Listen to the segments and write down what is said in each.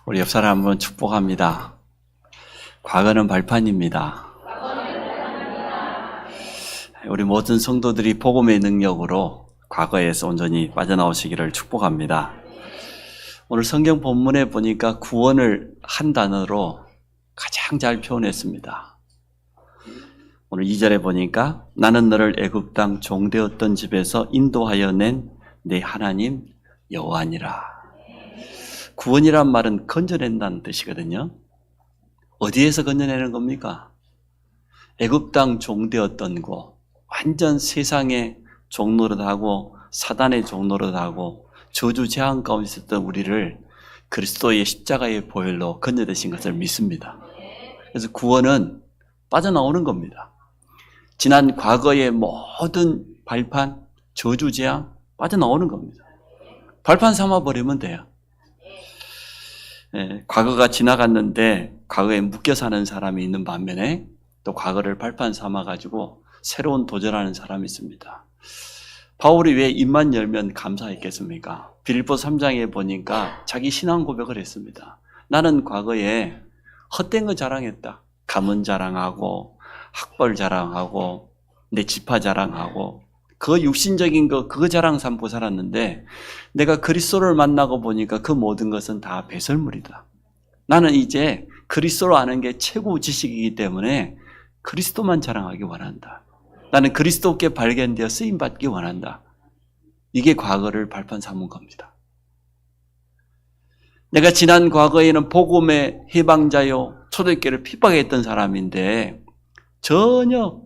우리 옆 사람 한번 축복합니다. 과거는 발판입니다. 우리 모든 성도들이 복음의 능력으로 과거에서 온전히 빠져나오시기를 축복합니다. 오늘 성경 본문에 보니까 구원을 한 단어로 가장 잘 표현했습니다. 오늘 2절에 보니까 나는 너를 애굽 땅 종되었던 집에서 인도하여 낸 내 하나님 여호와니라. 구원이란 말은 건져낸다는 뜻이거든요. 어디에서 건져내는 겁니까? 애굽 땅 종되었던 곳, 완전 세상의 종노릇하고 사단의 종노릇하고 저주 재앙 가운데 있었던 우리를 그리스도의 십자가의 보혈로 건져내신 것을 믿습니다. 그래서 구원은 빠져나오는 겁니다. 지난 과거의 모든 발판, 저주 재앙 빠져나오는 겁니다. 발판 삼아버리면 돼요. 과거가 지나갔는데 과거에 묶여 사는 사람이 있는 반면에 또 과거를 발판 삼아가지고 새로운 도전하는 사람이 있습니다. 바울이 왜 입만 열면 감사했겠습니까? 빌립보서 3장에 보니까 자기 신앙 고백을 했습니다. 나는 과거에 헛된 거 자랑했다. 가문 자랑하고 학벌 자랑하고 내 지파 자랑하고 그 육신적인 거 그거 자랑 삼고 살았는데 내가 그리스도를 만나고 보니까 그 모든 것은 다 배설물이다. 나는 이제 그리스도를 아는 게 최고 지식이기 때문에 그리스도만 자랑하기 원한다. 나는 그리스도께 발견되어 쓰임받기 원한다. 이게 과거를 발판 삼은 겁니다. 내가 지난 과거에는 복음의 해방자요 초대교회를 핍박했던 사람인데 전혀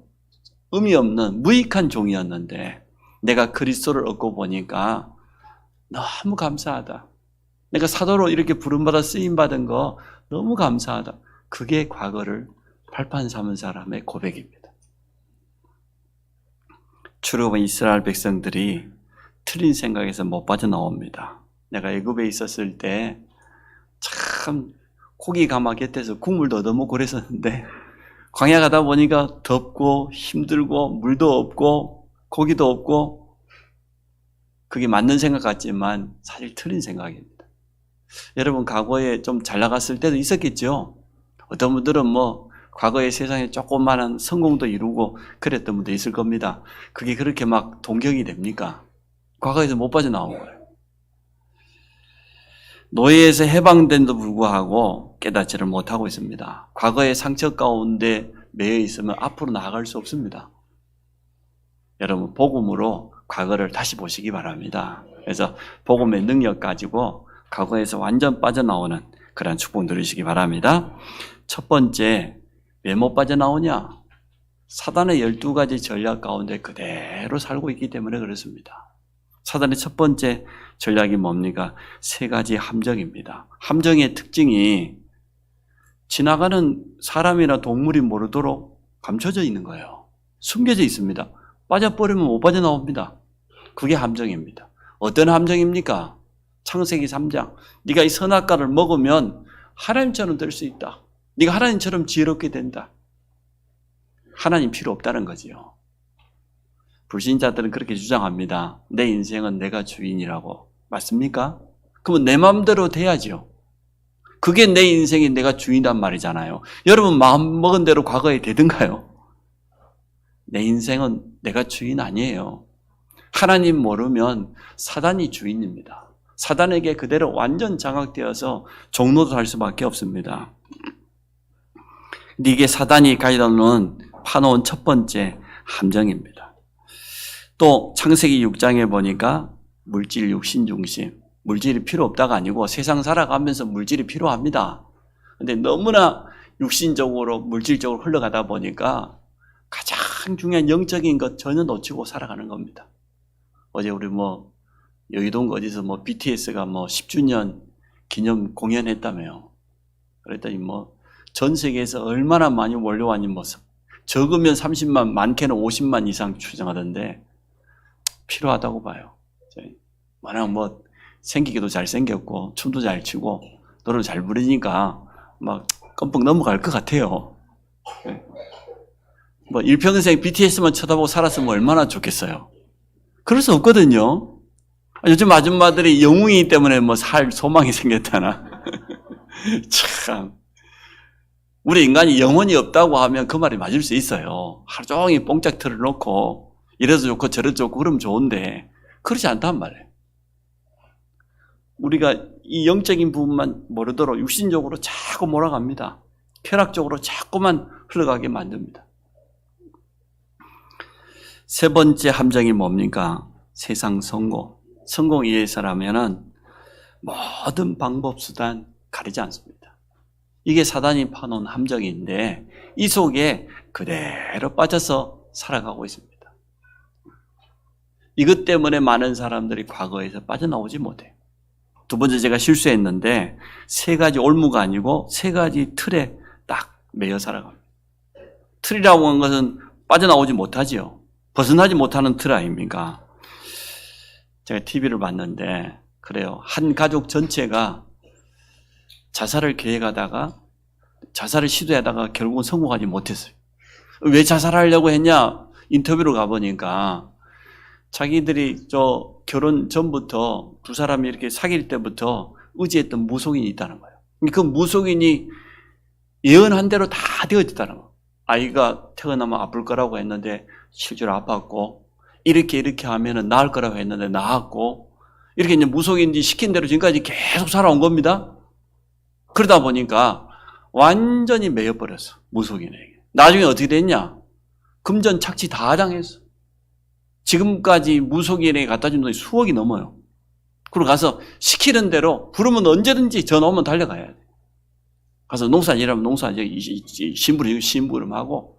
의미 없는 무익한 종이었는데 내가 그리스도를 얻고 보니까 너무 감사하다. 내가 사도로 이렇게 부름받아 쓰임받은 거 너무 감사하다. 그게 과거를 발판 삼은 사람의 고백입니다. 출애굽한 이스라엘 백성들이 틀린 생각에서 못 빠져나옵니다. 내가 애굽에 있었을 때 참 고기 가마 곁에서 국물도 얻어먹고 그랬었는데 광야 가다 보니까 덥고 힘들고 물도 없고 고기도 없고 그게 맞는 생각 같지만 사실 틀린 생각입니다. 여러분 과거에 좀 잘 나갔을 때도 있었겠죠. 어떤 분들은 과거의 세상에 조그마한 성공도 이루고 그랬던 분도 있을 겁니다. 그게 그렇게 막 동경이 됩니까? 과거에서 못 빠져나온 거예요. 노예에서 해방된도 불구하고 깨닫지를 못하고 있습니다. 과거의 상처 가운데 매여 있으면 앞으로 나아갈 수 없습니다. 여러분 복음으로 과거를 다시 보시기 바랍니다. 그래서 복음의 능력 가지고 과거에서 완전 빠져나오는 그런 축복 누리시기 바랍니다. 첫 번째, 왜 못 빠져나오냐? 사단의 12가지 전략 가운데 그대로 살고 있기 때문에 그렇습니다. 사단의 첫 번째 전략이 뭡니까? 3가지 함정입니다. 함정의 특징이 지나가는 사람이나 동물이 모르도록 감춰져 있는 거예요. 숨겨져 있습니다. 빠져버리면 못 빠져나옵니다. 그게 함정입니다. 어떤 함정입니까? 창세기 3장. 네가 이 선악과를 먹으면 하나님처럼 될 수 있다. 네가 하나님처럼 지혜롭게 된다. 하나님 필요 없다는 거지요. 불신자들은 그렇게 주장합니다. 내 인생은 내가 주인이라고. 맞습니까? 그러면 내 마음대로 돼야죠. 그게 내 인생이 내가 주인이란 말이잖아요. 여러분 마음 먹은 대로 과거에 되든가요? 내 인생은 내가 주인 아니에요. 하나님 모르면 사단이 주인입니다. 사단에게 그대로 완전 장악되어서 종노릇할 수밖에 없습니다. 근데 이게 사단이 가져다 놓은 파놓은 첫 번째 함정입니다. 또 창세기 6장에 보니까 물질 육신 중심, 물질이 필요 없다가 아니고 세상 살아가면서 물질이 필요합니다. 근데 너무나 육신적으로 물질적으로 흘러가다 보니까 가장 중요한 영적인 것 전혀 놓치고 살아가는 겁니다. 어제 우리 여의도인가 어디서 BTS가 10주년 기념 공연했다며요. 그랬더니 전 세계에서 얼마나 많이 몰려왔니 적으면 30만, 많게는 50만 이상 추정하던데 필요하다고 봐요. 워낙 생기기도 잘생겼고 춤도 잘 추고 노래도 잘 부르니까 막 껌뻑 넘어갈 것 같아요. 일평생 BTS만 쳐다보고 살았으면 얼마나 좋겠어요. 그럴 수 없거든요. 요즘 아줌마들이 영웅이기 때문에 뭐 살 소망이 생겼다나. 참. 우리 인간이 영혼이 없다고 하면 그 말이 맞을 수 있어요. 하루 종일 뽕짝 틀어놓고 이래서 좋고 저래서 좋고 그러면 좋은데 그렇지 않단 말이에요. 우리가 이 영적인 부분만 모르도록 육신적으로 자꾸 몰아갑니다. 쾌락적으로 자꾸만 흘러가게 만듭니다. 세 번째 함정이 뭡니까? 세상 성공. 성공을 위해서라면은 모든 방법, 수단 가리지 않습니다. 이게 사단이 파놓은 함정인데 이 속에 그대로 빠져서 살아가고 있습니다. 이것 때문에 많은 사람들이 과거에서 빠져나오지 못해요. 두 번째 제가 실수했는데 세 가지 올무가 아니고 세 가지 틀에 딱 매여 살아갑니다. 틀이라고 하는 것은 빠져나오지 못하지요. 벗어나지 못하는 틀 아닙니까? 제가 TV를 봤는데 그래요. 한 가족 전체가 자살을 계획하다가 자살을 시도하다가 결국은 성공하지 못했어요. 왜 자살하려고 했냐? 인터뷰를 가보니까 자기들이 결혼 전부터 두 사람이 이렇게 사귈 때부터 의지했던 무속인이 있다는 거예요. 그 무속인이 예언한 대로 다 되어졌다는 거예요. 아이가 태어나면 아플 거라고 했는데 실제로 아팠고, 이렇게 하면은 나을 거라고 했는데 나았고, 이렇게 이제 무속인이 시킨 대로 지금까지 계속 살아온 겁니다. 그러다 보니까 완전히 매여버렸어, 무속인에게. 나중에 어떻게 됐냐? 금전 착취 다 당했어. 지금까지 무속인에게 갖다 준 돈이 수억이 넘어요. 그리고 가서 시키는 대로 부르면 언제든지 전화 오면 달려가야 돼. 가서 농사일하면 농사일, 심부름하고.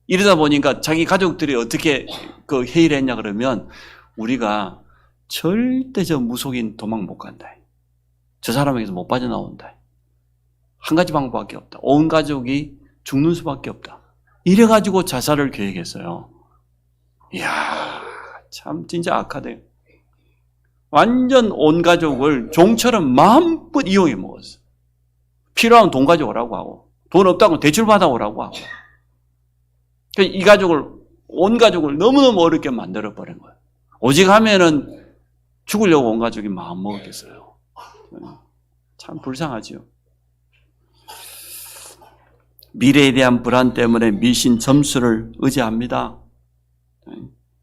이러다 보니까 자기 가족들이 어떻게 그 회의를 했냐 그러면 우리가 절대 저 무속인 도망 못 간다. 저 사람에게서 못 빠져나온다. 한 가지 방법밖에 없다. 온 가족이 죽는 수밖에 없다. 이래가지고 자살을 계획했어요. 이야, 참 진짜 악하대요. 완전 온 가족을 종처럼 마음껏 이용해 먹었어. 필요하면 돈 가져오라고 하고, 돈 없다고 대출 받아오라고 하고. 이 가족을, 온 가족을 너무너무 어렵게 만들어버린 거예요. 오직 하면은 죽으려고 온 가족이 마음 먹었겠어요. 참 불쌍하지요. 미래에 대한 불안 때문에 미신 점수를 의지합니다.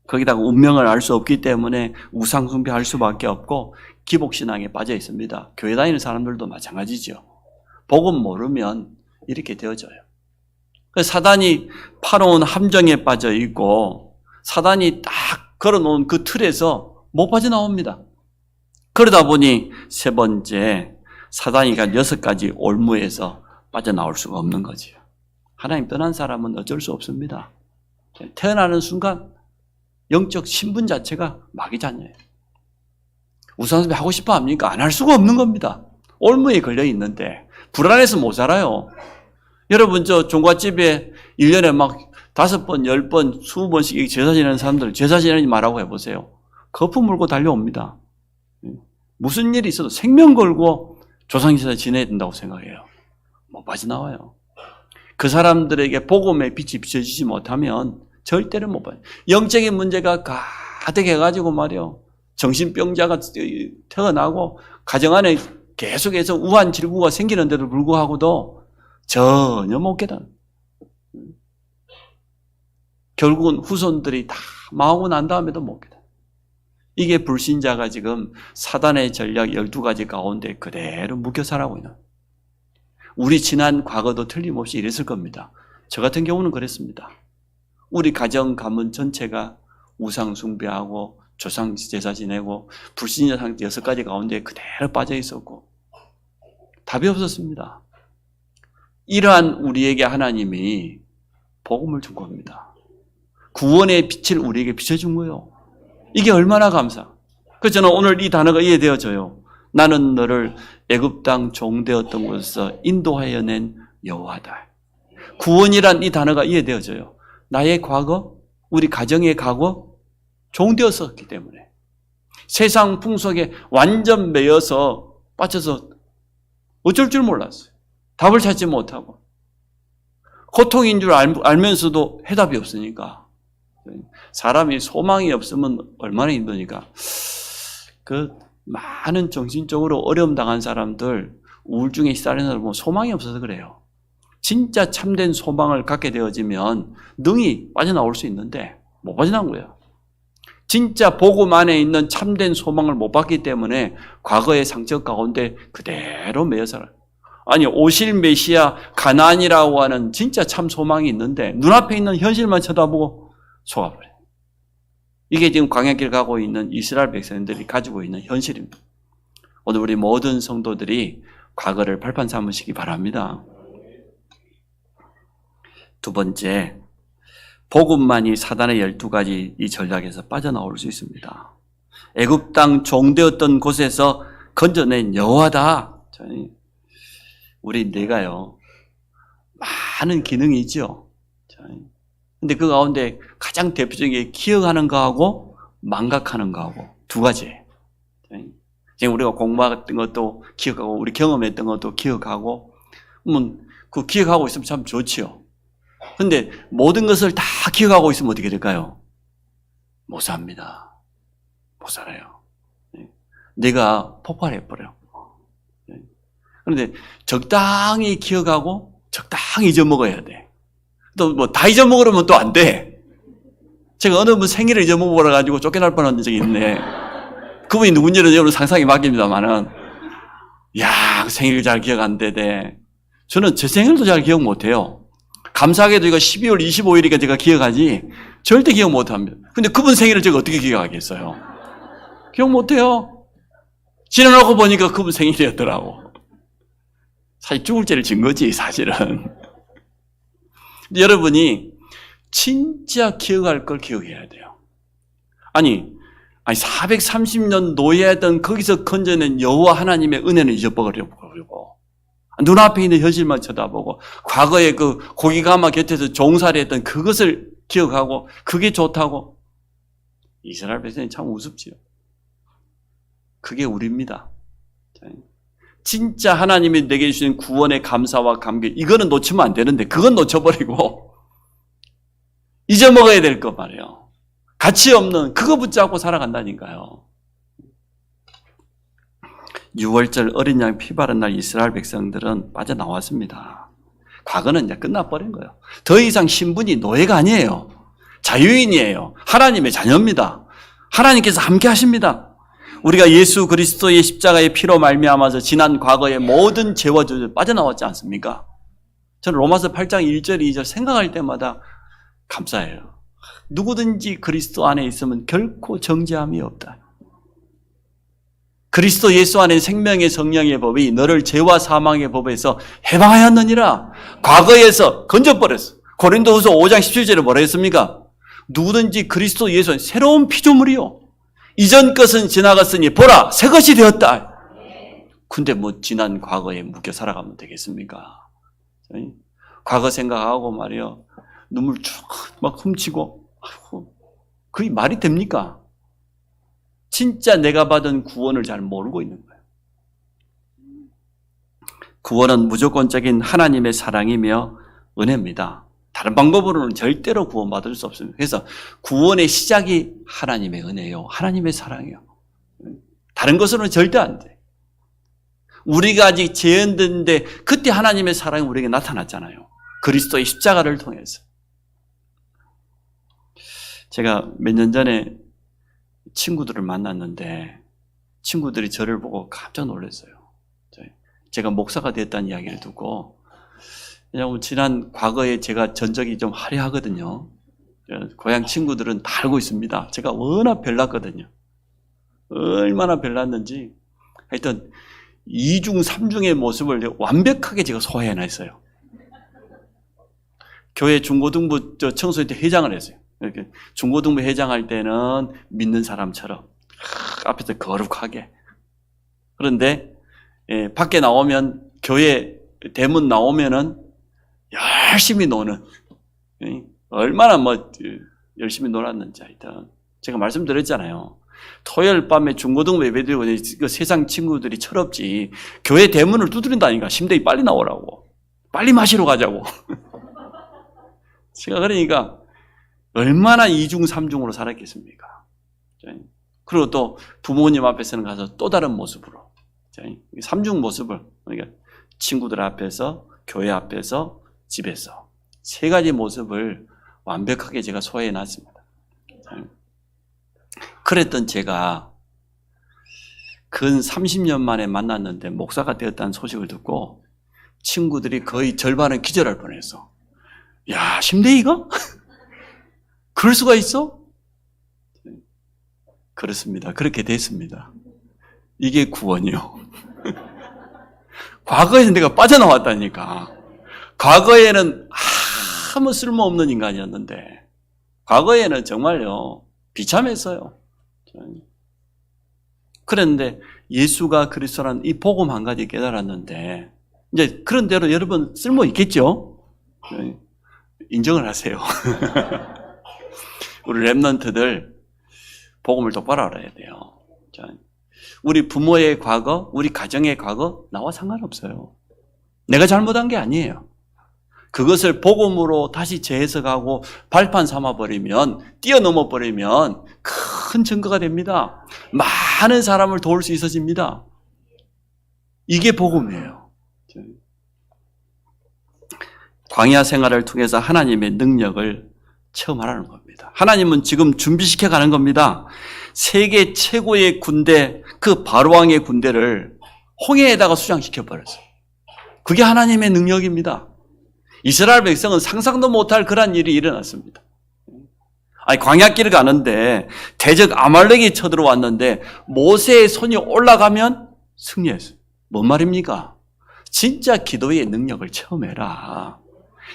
거기다가 운명을 알 수 없기 때문에 우상 숭배할 수밖에 없고 기복신앙에 빠져 있습니다. 교회 다니는 사람들도 마찬가지죠. 복음 모르면 이렇게 되어져요. 사단이 파놓은 함정에 빠져 있고 사단이 딱 걸어놓은 그 틀에서 못 빠져나옵니다. 그러다 보니 세 번째, 사단이 간 6가지 올무에서 빠져나올 수가 없는 거지요. 하나님 떠난 사람은 어쩔 수 없습니다. 태어나는 순간 영적 신분 자체가 마귀자녀예요. 우상숭배 하고 싶어 합니까? 안 할 수가 없는 겁니다. 올무에 걸려 있는데 불안해서 못 살아요. 여러분 저 종갓집에 1년에 막 5번, 10번, 20번씩 제사 지내는 사람들 제사 지내는지 말하고 해보세요. 거품 물고 달려옵니다. 무슨 일이 있어도 생명 걸고 조상제사 지내야 된다고 생각해요. 못 빠져나와요. 그 사람들에게 복음의 빛이 비춰지지 못하면 절대로 못 봐요. 영적인 문제가 가득해가지고 말이요. 정신병자가 태어나고 가정 안에 계속해서 우한 질구가 생기는데도 불구하고도 전혀 못 깨달아요. 결국은 후손들이 다 망하고 난 다음에도 못 깨달아요. 이게 불신자가 지금 사단의 전략 12가지 가운데 그대로 묶여 살아가고 있는. 우리 지난 과거도 틀림없이 이랬을 겁니다. 저 같은 경우는 그랬습니다. 우리 가정, 가문 전체가 우상 숭배하고 조상 제사 지내고 불신자 상태 6가지 가운데 그대로 빠져 있었고 답이 없었습니다. 이러한 우리에게 하나님이 복음을 준 겁니다. 구원의 빛을 우리에게 비춰준 거예요. 이게 얼마나 감사. 그래서 저는 오늘 이 단어가 이해되어져요. 나는 너를 애굽 땅 종되었던 곳에서 인도하여 낸 여호와다. 구원이란 이 단어가 이해되어져요. 나의 과거, 우리 가정의 과거 종되었었기 때문에 세상 풍속에 완전 매여서 빠져서 어쩔 줄 몰랐어요. 답을 찾지 못하고 고통인 줄 알면서도 해답이 없으니까 사람이 소망이 없으면 얼마나 힘드니까 그 많은 정신적으로 어려움 당한 사람들, 우울증에 시달리는 사람들 보면 소망이 없어서 그래요. 진짜 참된 소망을 갖게 되어지면 능히 빠져나올 수 있는데 못 빠져나온 거예요. 진짜 복음 안에 있는 참된 소망을 못 받기 때문에 과거의 상처 가운데 그대로 매여 살아요. 아니, 오실 메시아 가나안이라고 하는 진짜 참 소망이 있는데 눈앞에 있는 현실만 쳐다보고 속아버려요. 이게 지금 광야길 가고 있는 이스라엘 백성들이 가지고 있는 현실입니다. 오늘 우리 모든 성도들이 과거를 발판 삼으시기 바랍니다. 두 번째, 복음만이 사단의 12가지 이 전략에서 빠져나올 수 있습니다. 애굽 땅 종되었던 곳에서 건져낸 여호와다. 우리 내가요, 많은 기능이 있죠. 근데 그 가운데 가장 대표적인 게 기억하는 거하고 망각하는 거하고 두 가지예요. 지금 우리가 공부했던 것도 기억하고 우리 경험했던 것도 기억하고, 그 기억하고 있으면 참 좋지요. 근데 모든 것을 다 기억하고 있으면 어떻게 될까요? 못 삽니다. 못 살아요. 내가 폭발해버려요. 그런데 적당히 기억하고 적당히 잊어먹어야 돼. 또 뭐 다 잊어먹으려면 또 안 돼. 제가 어느 분 생일을 잊어먹어가지고 쫓겨날 뻔한 적이 있네. 그분이 누군지는 여러분 상상이 맡깁니다만은, 야, 생일 잘 기억 안 되대. 저는 제 생일도 잘 기억 못 해요. 감사하게도 이거 12월 25일이니까 제가 기억하지 절대 기억 못 합니다. 근데 그분 생일을 제가 어떻게 기억하겠어요? 기억 못 해요. 지나놓고 보니까 그분 생일이었더라고. 사실 죽을 죄를 진 거지, 사실은. 근데 여러분이 진짜 기억할 걸 기억해야 돼요. 아니 430년 노예하던 거기서 건져낸 여호와 하나님의 은혜는 잊어버리고, 눈앞에 있는 현실만 쳐다보고 과거에 그 고기가마 곁에서 종살이했던 그것을 기억하고 그게 좋다고. 이스라엘 백성이 참 우습지요. 그게 우리입니다. 진짜 하나님이 내게 주신 구원의 감사와 감격, 이거는 놓치면 안 되는데 그건 놓쳐버리고 잊어먹어야 될 거 말이에요. 가치 없는 그거 붙잡고 살아간다니까요. 6월절 어린 양 피 바른 날 이스라엘 백성들은 빠져나왔습니다. 과거는 이제 끝나버린 거예요. 더 이상 신분이 노예가 아니에요. 자유인이에요. 하나님의 자녀입니다. 하나님께서 함께 하십니다. 우리가 예수 그리스도의 십자가의 피로 말미암아서 지난 과거의 모든 죄와 저주 빠져나왔지 않습니까? 저는 로마서 8장 1절 2절 생각할 때마다 감사해요. 누구든지 그리스도 안에 있으면 결코 정죄함이 없다. 그리스도 예수 안에 생명의 성령의 법이 너를 죄와 사망의 법에서 해방하였느니라. 과거에서 건져버렸어. 고린도후서 5장 17절에 뭐라 했습니까? 누구든지 그리스도 예수 안에 새로운 피조물이요. 이전 것은 지나갔으니 보라 새 것이 되었다. 근데 뭐 지난 과거에 묶여 살아가면 되겠습니까? 과거 생각하고 말이요, 눈물 쭉 막 훔치고, 그게 말이 됩니까? 진짜 내가 받은 구원을 잘 모르고 있는 거예요. 구원은 무조건적인 하나님의 사랑이며 은혜입니다. 다른 방법으로는 절대로 구원받을 수 없습니다. 그래서 구원의 시작이 하나님의 은혜요, 하나님의 사랑이요. 다른 것으로는 절대 안 돼. 우리가 아직 죄인인데 그때 하나님의 사랑이 우리에게 나타났잖아요. 그리스도의 십자가를 통해서. 제가 몇 년 전에 친구들을 만났는데 친구들이 저를 보고 깜짝 놀랐어요. 제가 목사가 됐다는 이야기를 듣고, 왜냐하면 지난 과거에 제가 전적이 좀 화려하거든요. 고향 친구들은 다 알고 있습니다. 제가 워낙 별났거든요. 얼마나 별났는지 하여튼 2중 3중의 모습을 완벽하게 제가 소화해냈어요. 교회 중고등부 청소년 때 회장을 했어요. 이렇게 중고등부 회장할 때는 믿는 사람처럼 앞에서 거룩하게. 그런데 밖에 나오면, 교회 대문 나오면은 열심히 노는, 얼마나 열심히 놀았는지. 하여튼 제가 말씀드렸잖아요. 토요일 밤에 중고등부 예배드리고 세상 친구들이 철없지 교회 대문을 두드린다니까. 심대이 빨리 나오라고, 빨리 마시러 가자고. 제가 그러니까 얼마나 2중 3중으로 살았겠습니까? 그리고 또 부모님 앞에서는 가서 또 다른 모습으로, 삼중 모습을, 그러니까 친구들 앞에서, 교회 앞에서, 집에서 세 가지 모습을 완벽하게 제가 소화해 놨습니다. 그랬던 제가 근 30년 만에 만났는데 목사가 되었다는 소식을 듣고 친구들이 거의 절반은 기절할 뻔했어. 야, 심대희가? 그럴 수가 있어? 그렇습니다. 그렇게 됐습니다. 이게 구원이요. 과거에는 내가 빠져나왔다니까. 과거에는 아무 쓸모없는 인간이었는데 과거에는 정말요 비참했어요. 그랬는데 예수가 그리스도라는 이 복음 한 가지 깨달았는데 이제 그런 대로 여러분 쓸모 있겠죠? 인정을 하세요. 우리 렘넌트들 복음을 똑바로 알아야 돼요. 우리 부모의 과거, 우리 가정의 과거 나와 상관없어요. 내가 잘못한 게 아니에요. 그것을 복음으로 다시 재해석하고 발판 삼아버리면, 뛰어넘어버리면 큰 증거가 됩니다. 많은 사람을 도울 수 있어집니다. 이게 복음이에요. 광야 생활을 통해서 하나님의 능력을 체험하라는 겁니다. 하나님은 지금 준비시켜 가는 겁니다. 세계 최고의 군대, 그 바로왕의 군대를 홍해에다가 수장시켜 버렸어요. 그게 하나님의 능력입니다. 이스라엘 백성은 상상도 못할 그런 일이 일어났습니다. 아니, 광야길을 가는데 대적 아말렉이 쳐들어왔는데 모세의 손이 올라가면 승리했어요. 뭔 말입니까? 진짜 기도의 능력을 체험해라.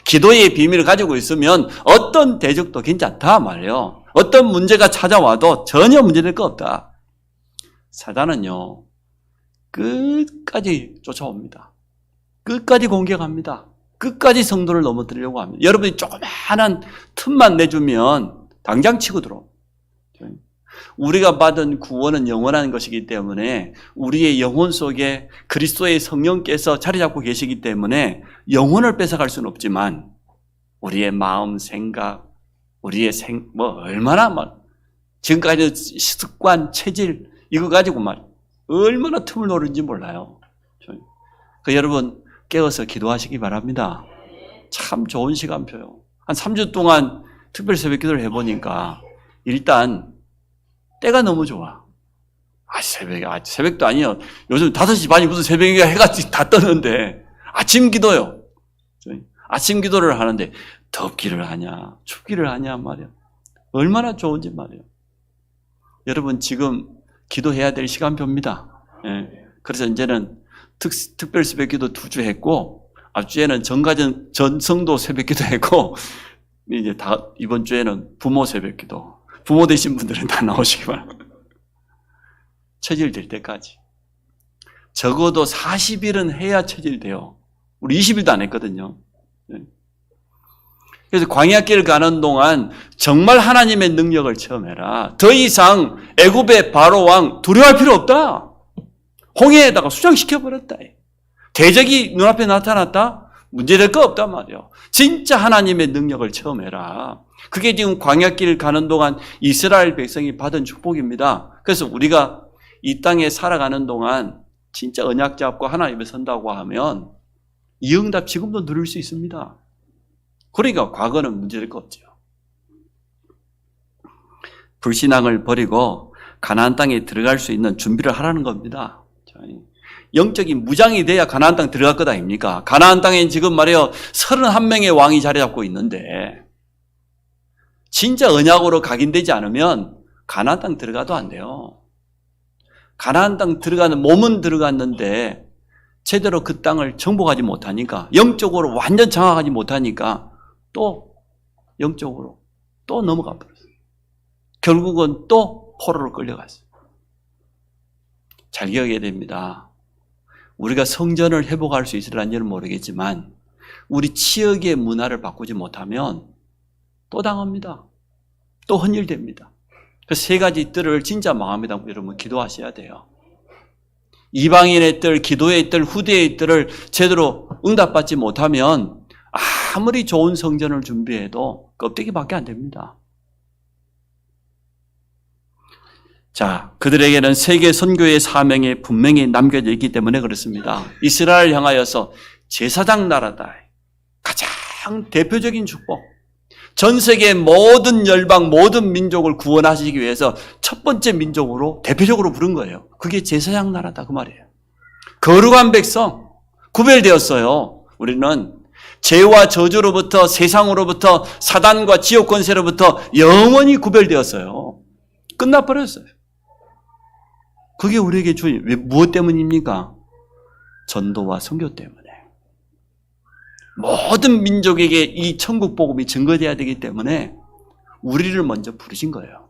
기도의 비밀을 가지고 있으면 어떤 대적도 괜찮다 말이에요. 어떤 문제가 찾아와도 전혀 문제될 거 없다. 사단은요, 끝까지 쫓아옵니다. 끝까지 공격합니다. 끝까지 성도를 넘어뜨리려고 합니다. 여러분이 조그마한 틈만 내주면 당장 치고 들어옵니다. 우리가 받은 구원은 영원한 것이기 때문에 우리의 영혼 속에 그리스도의 성령께서 자리 잡고 계시기 때문에 영혼을 뺏어갈 수는 없지만 우리의 마음, 생각, 우리의 얼마나 지금까지 습관, 체질 이거 가지고 얼마나 틈을 노리는지 몰라요. 여러분 깨어서 기도하시기 바랍니다. 참 좋은 시간표요. 한 3주 동안 특별 새벽 기도를 해보니까 일단 때가 너무 좋아. 새벽도 아니요. 요즘 5시 반이 무슨 새벽이야 해가 다 떴는데 아침 기도요. 아침 기도를 하는데 덥기를 하냐 춥기를 하냐 말이야. 얼마나 좋은지 말이에요. 여러분 지금 기도해야 될 시간표입니다. 그래서 이제는 특별 새벽 기도 2주 했고 앞주에는 전성도 새벽 기도 했고 이제 이번 주에는 부모 새벽 기도. 부모 되신 분들은 다 나오시기 바랍니다. 체질될 때까지. 적어도 40일은 해야 체질돼요. 우리 20일도 안 했거든요. 그래서 광야길 가는 동안 정말 하나님의 능력을 체험해라. 더 이상 애굽의 바로왕 두려워할 필요 없다. 홍해에다가 수장시켜버렸다. 대적이 눈앞에 나타났다? 문제될 거 없단 말이에요. 진짜 하나님의 능력을 체험해라. 그게 지금 광야길 가는 동안 이스라엘 백성이 받은 축복입니다. 그래서 우리가 이 땅에 살아가는 동안 진짜 언약 잡고 하나님을 선다고 하면 이 응답 지금도 누릴 수 있습니다. 그러니까 과거는 문제될 거 없죠. 불신앙을 버리고 가나안 땅에 들어갈 수 있는 준비를 하라는 겁니다. 영적인 무장이 돼야 가나안 땅 들어갈 것 아닙니까? 가나안 땅에 지금 말이에요 31명의 왕이 자리 잡고 있는데 진짜 언약으로 각인되지 않으면 가나안 땅 들어가도 안 돼요. 가나안 땅 들어가는 몸은 들어갔는데 제대로 그 땅을 정복하지 못하니까 영적으로 완전 장악하지 못하니까 또 영적으로 또 넘어가 버렸어요. 결국은 또 포로로 끌려갔어요. 잘 기억해야 됩니다. 우리가 성전을 회복할 수 있을런지는 모르겠지만 우리 지역의 문화를 바꾸지 못하면 또 당합니다. 또 헌일됩니다. 그 세 가지 뜰을 진짜 마음에다 여러분 기도하셔야 돼요. 이방인의 뜰, 기도의 뜰, 후대의 뜰을 제대로 응답받지 못하면 아무리 좋은 성전을 준비해도 껍데기밖에 안 됩니다. 자, 그들에게는 세계 선교의 사명이 분명히 남겨져 있기 때문에 그렇습니다. 이스라엘 향하여서 제사장 나라다. 가장 대표적인 축복. 전 세계 모든 열방, 모든 민족을 구원하시기 위해서 첫 번째 민족으로 대표적으로 부른 거예요. 그게 제사장 나라다 그 말이에요. 거룩한 백성, 구별되었어요. 우리는 죄와 저주로부터, 세상으로부터, 사단과 지옥 권세로부터 영원히 구별되었어요. 끝나버렸어요. 그게 우리에게 주인, 무엇 때문입니까? 전도와 선교 때문에. 모든 민족에게 이 천국 복음이 증거돼야 되기 때문에 우리를 먼저 부르신 거예요.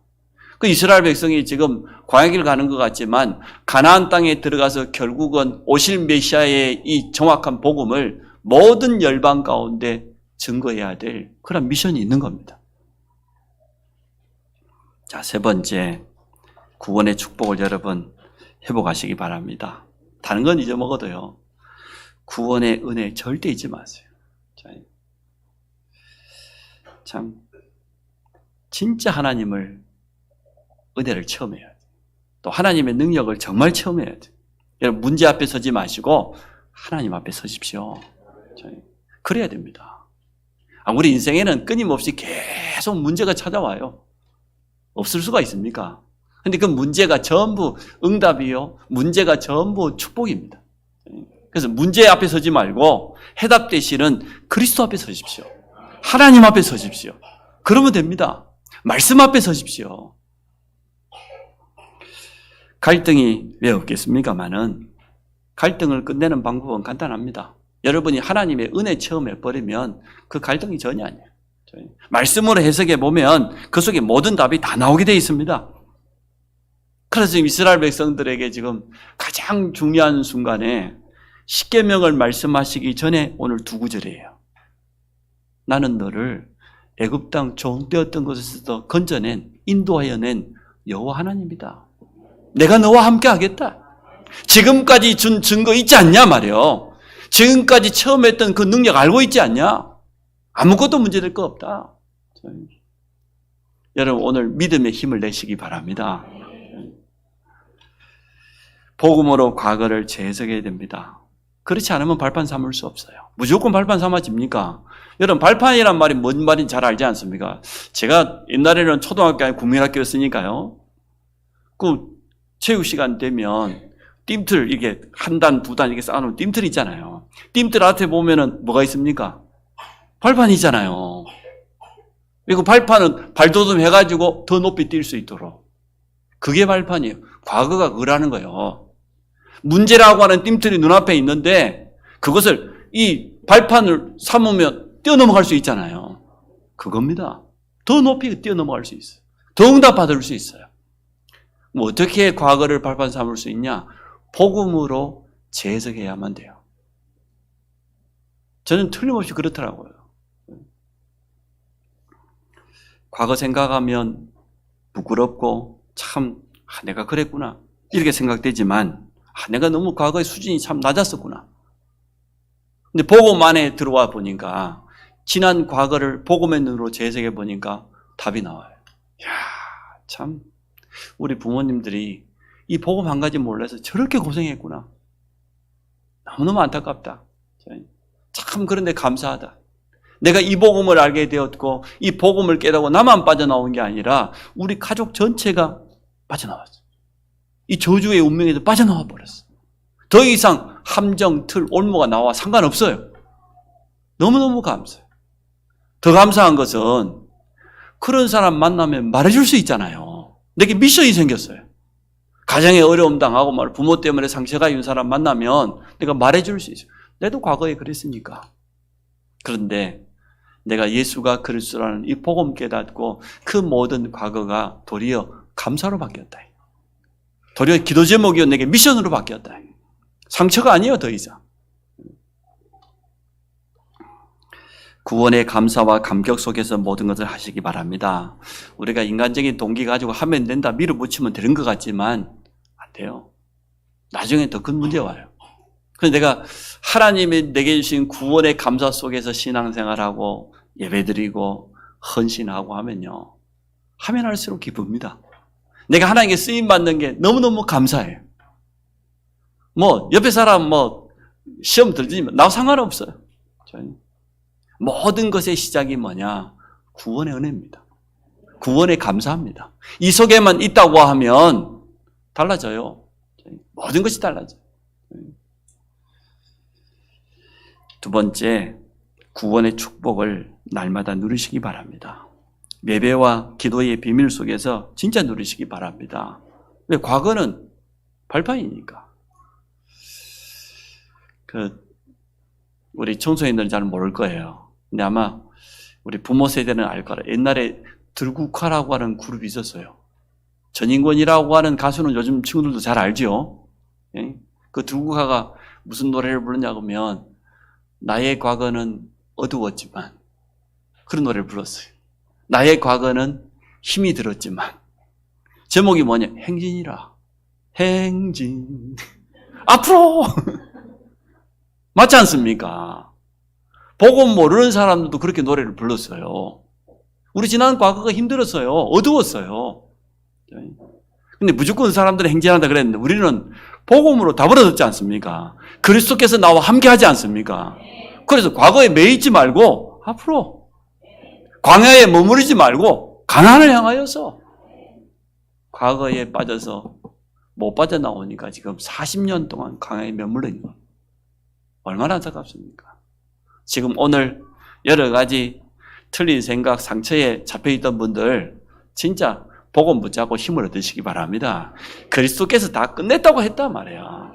그 이스라엘 백성이 지금 광야길 가는 것 같지만 가나안 땅에 들어가서 결국은 오실 메시아의 이 정확한 복음을 모든 열방 가운데 증거해야 될 그런 미션이 있는 겁니다. 자, 세 번째, 구원의 축복을 여러분 회복하시기 바랍니다. 다른 건 잊어먹어도요, 구원의 은혜 절대 잊지 마세요. 참 진짜 하나님을, 은혜를 체험해야 돼요. 또 하나님의 능력을 정말 체험해야 돼요. 여러분, 문제 앞에 서지 마시고 하나님 앞에 서십시오. 그래야 됩니다. 우리 인생에는 끊임없이 계속 문제가 찾아와요. 없을 수가 있습니까? 근데 그 문제가 전부 응답이요, 문제가 전부 축복입니다. 그래서 문제 앞에 서지 말고 해답 되시는 그리스도 앞에 서십시오. 하나님 앞에 서십시오. 그러면 됩니다. 말씀 앞에 서십시오. 갈등이 왜 없겠습니까마는 갈등을 끝내는 방법은 간단합니다. 여러분이 하나님의 은혜 체험해버리면 그 갈등이 전혀 아니에요. 말씀으로 해석해 보면 그 속에 모든 답이 다 나오게 되어 있습니다. 그래서 이스라엘 백성들에게 지금 가장 중요한 순간에 십계명을 말씀하시기 전에 오늘 두 구절이에요. 나는 너를 애굽 땅 종되었던 곳에서 건져낸, 인도하여 낸 여호와 하나님이다. 내가 너와 함께 하겠다. 지금까지 준 증거 있지 않냐 말이요. 지금까지 처음 했던 그 능력 알고 있지 않냐? 아무것도 문제될 거 없다. 여러분, 오늘 믿음의 힘을 내시기 바랍니다. 복음으로 과거를 재해석해야 됩니다. 그렇지 않으면 발판 삼을 수 없어요. 무조건 발판 삼아집니까? 여러분, 발판이란 말이 뭔 말인지 잘 알지 않습니까? 제가 옛날에는 초등학교 아니 국민학교였으니까요. 그 체육 시간 되면 띰틀, 이게 한 단, 두 단 이렇게 쌓아놓은 띰틀 있잖아요. 띰틀 앞에 보면은 뭐가 있습니까? 발판이잖아요. 그리고 발판은 발돋움 해가지고 더 높이 뛸 수 있도록. 그게 발판이에요. 과거가 그거라는 거예요. 문제라고 하는 띰틀이 눈앞에 있는데 그것을 이 발판을 삼으면 뛰어넘어갈 수 있잖아요. 그겁니다. 더 높이 뛰어넘어갈 수 있어요. 더 응답받을 수 있어요. 뭐 어떻게 과거를 발판 삼을 수 있냐? 복음으로 재해석해야만 돼요. 저는 틀림없이 그렇더라고요. 과거 생각하면 부끄럽고 참 내가 그랬구나 이렇게 생각되지만 내가 너무 과거의 수준이 참 낮았었구나. 근데 복음 안에 들어와 보니까 지난 과거를 복음의 눈으로 재해석해 보니까 답이 나와요. 이야, 참 우리 부모님들이 이 복음 한 가지 몰라서 저렇게 고생했구나. 너무너무 안타깝다. 참 그런데 감사하다. 내가 이 복음을 알게 되었고 이 복음을 깨닫고 나만 빠져나온 게 아니라 우리 가족 전체가 빠져나왔어. 이 저주의 운명에서 빠져나와 버렸어. 더 이상 함정, 틀, 올무가 나와 상관없어요. 너무너무 감사해요. 더 감사한 것은 그런 사람 만나면 말해줄 수 있잖아요. 내게 미션이 생겼어요. 가정에 어려움 당하고 부모 때문에 상처가 있는 사람 만나면 내가 말해줄 수 있어요. 내도 과거에 그랬으니까. 그런데 내가 예수가 그리스도라는 이 복음 깨닫고 그 모든 과거가 도리어 감사로 바뀌었다. 도리어 기도 제목이요 내게 미션으로 바뀌었다. 상처가 아니에요, 더 이상. 구원의 감사와 감격 속에서 모든 것을 하시기 바랍니다. 우리가 인간적인 동기 가지고 하면 된다, 밀어붙이면 되는 것 같지만 안 돼요. 나중에 더 큰 문제 와요. 그래서 내가 하나님이 내게 주신 구원의 감사 속에서 신앙생활하고 예배드리고 헌신하고 하면요, 하면 할수록 기쁩니다. 내가 하나님께 쓰임받는 게 너무너무 감사해요. 옆에 사람 시험 들지만 나와 상관없어요. 모든 것의 시작이 뭐냐? 구원의 은혜입니다. 구원에 감사합니다. 이 속에만 있다고 하면 달라져요. 모든 것이 달라져요. 두 번째, 구원의 축복을 날마다 누리시기 바랍니다. 예배와 기도의 비밀 속에서 진짜 누리시기 바랍니다. 왜? 과거는 발판이니까. 우리 청소년들은 잘 모를 거예요. 근데 아마 우리 부모 세대는 알 거라. 옛날에 들국화라고 하는 그룹이 있었어요. 전인권이라고 하는 가수는 요즘 친구들도 잘 알죠. 그 들국화가 무슨 노래를 부르냐고 하면 나의 과거는 어두웠지만 그런 노래를 불렀어요. 나의 과거는 힘이 들었지만 제목이 뭐냐? 행진이라. 행진. 앞으로. 맞지 않습니까? 복음 모르는 사람들도 그렇게 노래를 불렀어요. 우리 지난 과거가 힘들었어요. 어두웠어요. 근데 무조건 사람들은 행진한다 그랬는데 우리는 복음으로 다 벌어졌지 않습니까? 그리스도께서 나와 함께 하지 않습니까? 그래서 과거에 매이지 말고 앞으로, 광야에 머무르지 말고 가나안을 향하여서, 과거에 빠져서 못 빠져나오니까 지금 40년 동안 광야에 머물러 있는 거예요. 얼마나 안타깝습니까? 지금 오늘 여러 가지 틀린 생각, 상처에 잡혀있던 분들 진짜 복음 붙잡고 힘을 얻으시기 바랍니다. 그리스도께서 다 끝냈다고 했단 말이에요.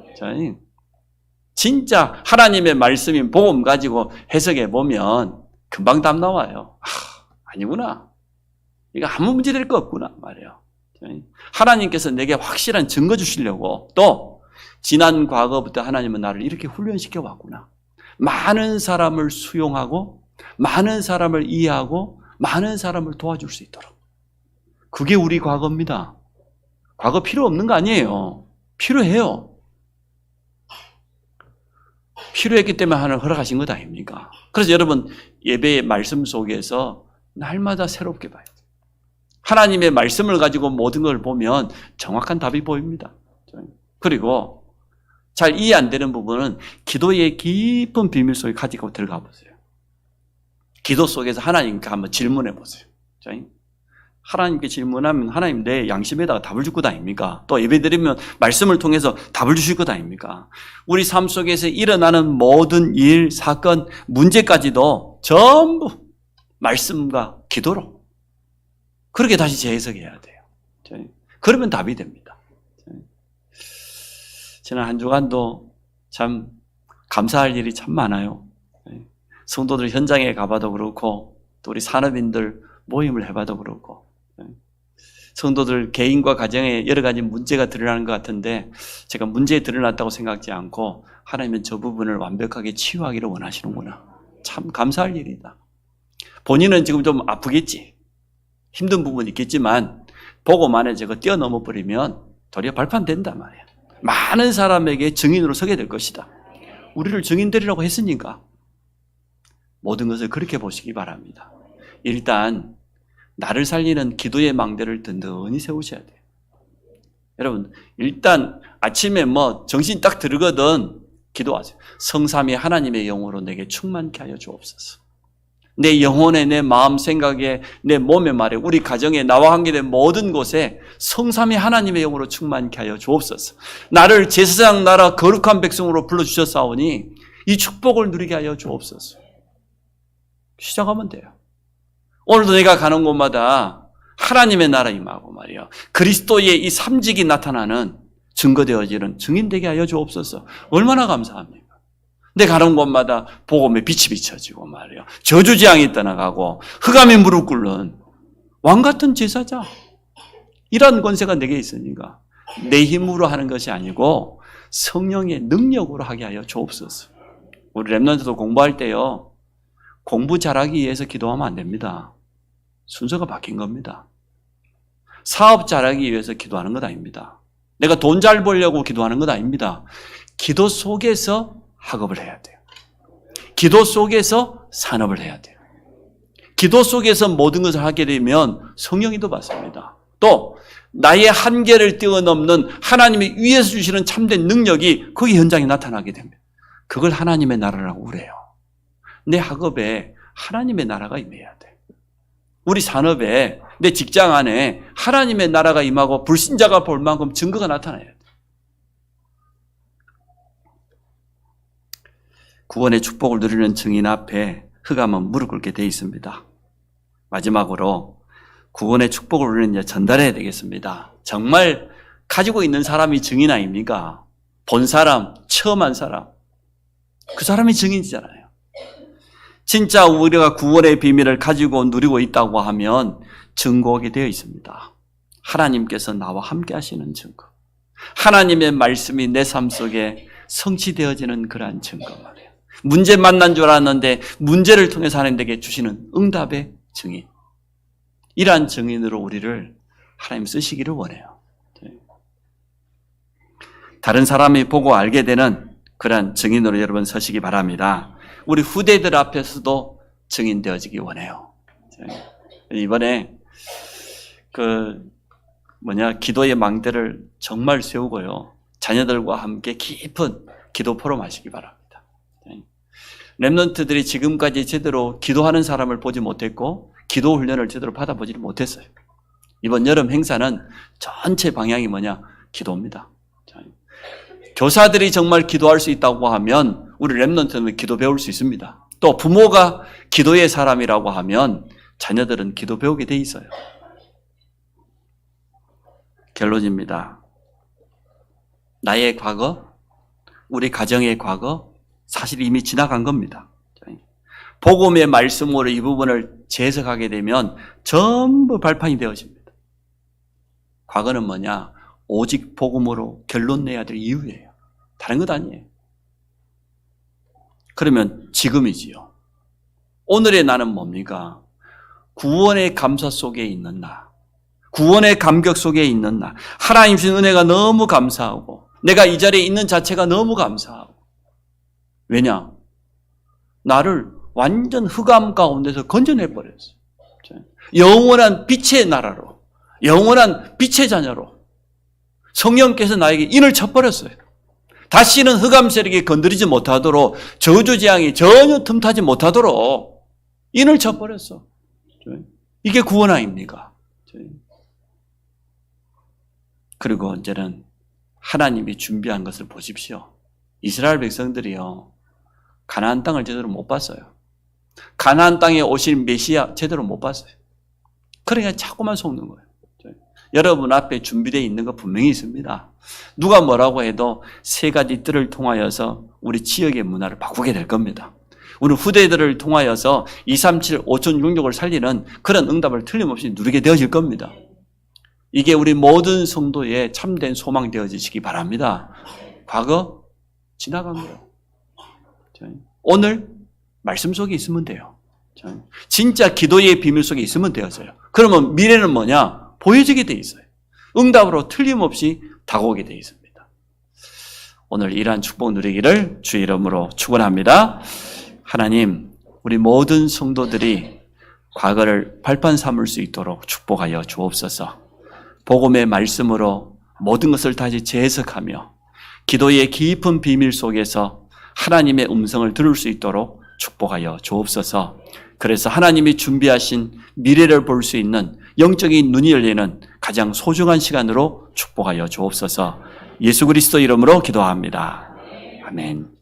진짜 하나님의 말씀인 복음 가지고 해석해 보면 금방 답 나와요. 아니구나. 이거 아무 문제 될 거 없구나 말이에요. 하나님께서 내게 확실한 증거 주시려고, 또 지난 과거부터 하나님은 나를 이렇게 훈련시켜 왔구나. 많은 사람을 수용하고 많은 사람을 이해하고 많은 사람을 도와줄 수 있도록. 그게 우리 과거입니다. 과거 필요 없는 거 아니에요. 필요해요. 필요했기 때문에 하나님 허락하신 것 아닙니까? 그래서 여러분, 예배의 말씀 속에서 날마다 새롭게 봐요. 하나님의 말씀을 가지고 모든 걸 보면 정확한 답이 보입니다. 그리고 잘 이해 안 되는 부분은 기도의 깊은 비밀 속에 가지고 들어가 보세요. 기도 속에서 하나님께 한번 질문해 보세요. 하나님께 질문하면 하나님 내 양심에다가 답을 줄 것 아닙니까? 또 예배드리면 말씀을 통해서 답을 주실 것 아닙니까? 우리 삶 속에서 일어나는 모든 일, 사건, 문제까지도 전부 말씀과 기도로 그렇게 다시 재해석해야 돼요. 그러면 답이 됩니다. 지난 한 주간도 참 감사할 일이 참 많아요. 성도들 현장에 가봐도 그렇고 또 우리 산업인들 모임을 해봐도 그렇고 성도들 개인과 가정에 여러 가지 문제가 드러나는 것 같은데 제가 문제에 드러났다고 생각하지 않고 하나님은 저 부분을 완벽하게 치유하기를 원하시는구나. 참 감사할 일이다. 본인은 지금 좀 아프겠지. 힘든 부분이 있겠지만 보고만 해 저거 뛰어넘어 버리면 도리어 발판된단 말이야. 많은 사람에게 증인으로 서게 될 것이다. 우리를 증인되리라고 했으니까 모든 것을 그렇게 보시기 바랍니다. 일단 나를 살리는 기도의 망대를 든든히 세우셔야 돼요. 여러분, 일단 아침에 정신 딱 들거든 기도하세요. 성삼위 하나님의 영으로 내게 충만케 하여 주옵소서. 내 영혼에, 내 마음, 생각에, 내 몸에 말에, 우리 가정에, 나와 관계된 모든 곳에 성삼위 하나님의 영으로 충만케 하여 주옵소서. 나를 제사장 나라 거룩한 백성으로 불러주셨사오니 이 축복을 누리게 하여 주옵소서. 시작하면 돼요. 오늘도 내가 가는 곳마다 하나님의 나라 임하고 말이야. 그리스도의 이 삼직이 나타나는 증거되어지는 증인되게 하여 주옵소서. 얼마나 감사합니까? 내 가는 곳마다 복음의 빛이 비춰지고 말이야. 저주재앙이 떠나가고 흑암이 무릎 꿇는 왕같은 제사장. 이런 권세가 내게 있으니까 내 힘으로 하는 것이 아니고 성령의 능력으로 하게 하여 주옵소서. 우리 렘넌트도 공부할 때요. 공부 잘하기 위해서 기도하면 안 됩니다. 순서가 바뀐 겁니다. 사업 잘하기 위해서 기도하는 것 아닙니다. 내가 돈 잘 벌려고 기도하는 것 아닙니다. 기도 속에서 학업을 해야 돼요. 기도 속에서 산업을 해야 돼요. 기도 속에서 모든 것을 하게 되면 성령이 더 받습니다. 또 나의 한계를 뛰어넘는 하나님이 위에서 주시는 참된 능력이 거기 현장에 나타나게 됩니다. 그걸 하나님의 나라라고 그래요. 내 학업에 하나님의 나라가 임해야 돼. 우리 산업에, 내 직장 안에 하나님의 나라가 임하고 불신자가 볼 만큼 증거가 나타나야 돼. 구원의 축복을 누리는 증인 앞에 흑암은 무릎 꿇게 돼 있습니다. 마지막으로 구원의 축복을 우리는 전달해야 되겠습니다. 정말 가지고 있는 사람이 증인 아닙니까? 본 사람, 체험한 사람. 그 사람이 증인이잖아요. 진짜 우리가 구원의 비밀을 가지고 누리고 있다고 하면 증거하게 되어 있습니다. 하나님께서 나와 함께 하시는 증거. 하나님의 말씀이 내 삶 속에 성취되어지는 그러한 증거 말이에요. 문제 만난 줄 알았는데 문제를 통해서 하나님에게 주시는 응답의 증인. 이러한 증인으로 우리를 하나님 쓰시기를 원해요. 다른 사람이 보고 알게 되는 그러한 증인으로 여러분 서시기 바랍니다. 우리 후대들 앞에서도 증인되어지기 원해요. 이번에 기도의 망대를 정말 세우고요. 자녀들과 함께 깊은 기도 포럼 하시기 바랍니다. 렘넌트들이 지금까지 제대로 기도하는 사람을 보지 못했고 기도 훈련을 제대로 받아보지 못했어요. 이번 여름 행사는 전체 방향이 기도입니다. 교사들이 정말 기도할 수 있다고 하면 우리 렘넌트는 기도 배울 수 있습니다. 또 부모가 기도의 사람이라고 하면 자녀들은 기도 배우게 돼 있어요. 결론입니다. 나의 과거, 우리 가정의 과거, 사실 이미 지나간 겁니다. 복음의 말씀으로 이 부분을 재해석하게 되면 전부 발판이 되어집니다. 과거는 오직 복음으로 결론 내야 될 이유예요. 다른 것 아니에요. 그러면 지금이지요. 오늘의 나는 뭡니까? 구원의 감사 속에 있는 나. 구원의 감격 속에 있는 나. 하나님 주신 은혜가 너무 감사하고 내가 이 자리에 있는 자체가 너무 감사하고. 왜냐? 나를 완전 흑암 가운데서 건져내버렸어요. 영원한 빛의 나라로, 영원한 빛의 자녀로 성령께서 나에게 인을 쳐버렸어요. 다시는 흑암 세력이 건드리지 못하도록, 저주재앙이 전혀 틈타지 못하도록 인을 쳐버렸어. 이게 구원 아닙니까? 그리고 이제는 하나님이 준비한 것을 보십시오. 이스라엘 백성들이요, 가나안 땅을 제대로 못 봤어요. 가나안 땅에 오신 메시아 제대로 못 봤어요. 그러니까 자꾸만 속는 거예요. 여러분 앞에 준비되어 있는 거 분명히 있습니다. 누가 뭐라고 해도 세 가지 뜰을 통하여서 우리 지역의 문화를 바꾸게 될 겁니다. 우리 후대들을 통하여서 237, 5,666을 살리는 그런 응답을 틀림없이 누리게 되어질 겁니다. 이게 우리 모든 성도의 참된 소망 되어지시기 바랍니다. 과거 지나간 거예요. 오늘 말씀 속에 있으면 돼요. 진짜 기도의 비밀 속에 있으면 되어져요. 그러면 미래는 뭐냐? 보여지게 돼 있어요. 응답으로 틀림없이 다가오게 돼 있습니다. 오늘 이러한 축복 누리기를 주의 이름으로 축원합니다. 하나님, 우리 모든 성도들이 과거를 발판 삼을 수 있도록 축복하여 주옵소서. 복음의 말씀으로 모든 것을 다시 재해석하며 기도의 깊은 비밀 속에서 하나님의 음성을 들을 수 있도록 축복하여 주옵소서. 그래서 하나님이 준비하신 미래를 볼 수 있는 영적인 눈이 열리는 가장 소중한 시간으로 축복하여 주옵소서. 예수 그리스도 이름으로 기도합니다. 아멘.